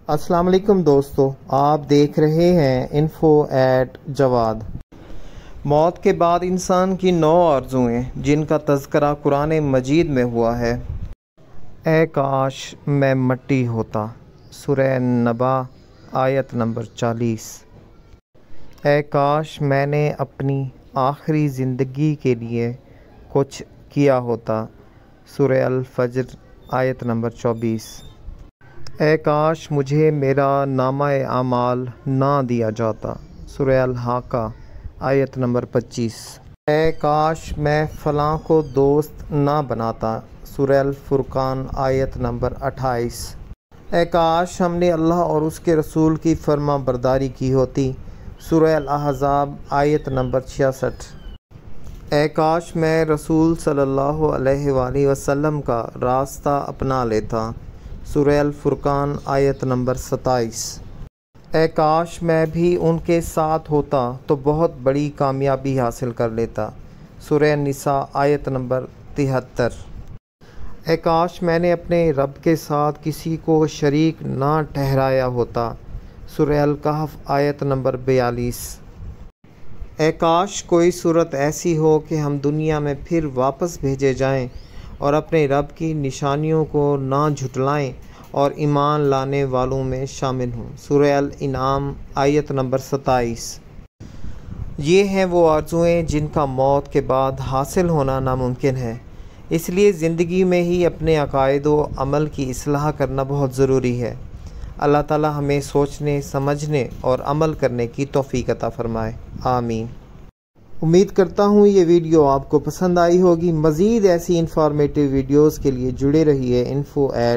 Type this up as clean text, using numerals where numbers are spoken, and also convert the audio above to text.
अस्सलाम वालेकुम दोस्तों, आप देख रहे हैं इन्फो एट जवाद। मौत के बाद इंसान की 9 आरज़ुएं जिनका तज़किरा कुरान मजीद में हुआ है। ए काश मैं मट्टी होता, सूरह नबा आयत नंबर 40। ए काश मैंने अपनी आखिरी ज़िंदगी के लिए कुछ किया होता, सूरह अल फज्र आयत नंबर 24। ए काश मुझे मेरा नामा-ए आमाल ना दिया जाता, सूरह अल हाका आयत नंबर 25। ए काश मैं फ़लाँ को दोस्त ना बनाता, सूरह अल फुरकान आयत नंबर 28। ए काश हमने अल्लाह और उसके रसूल की फर्मा बरदारी की होती, सूरह अल अहज़ाब आयत नंबर 66। ए काश मैं रसूल सल्लल्लाहु अलैहि वसल्लम का रास्ता अपना लेता, सूरह अल फुरकान आयत नंबर 27। ए काश मैं भी उनके साथ होता तो बहुत बड़ी कामयाबी हासिल कर लेता, सूरह निसा आयत नंबर 73। ए काश मैंने अपने रब के साथ किसी को शरीक ना ठहराया होता, सूरह अल कहफ आयत नंबर 42। ए काश कोई सूरत ऐसी हो कि हम दुनिया में फिर वापस भेजे जाएं और अपने रब की निशानियों को ना झुटलाएं और ईमान लाने वालों में शामिल हों, सूरह अल इनाम आयत नंबर 27। ये हैं वो आरज़ुएं जिनका मौत के बाद हासिल होना नामुमकिन है, इसलिए ज़िंदगी में ही अपने अकायद व अमल की इस्लाह करना बहुत ज़रूरी है। अल्लाह ताला हमें सोचने, समझने और अमल करने की तौफ़ीक़ अता फ़रमाए, आमीन। उम्मीद करता हूँ ये वीडियो आपको पसंद आई होगी। मज़ीद ऐसी इंफॉर्मेटिव वीडियोज़ के लिए जुड़े रहिए इन्फो एट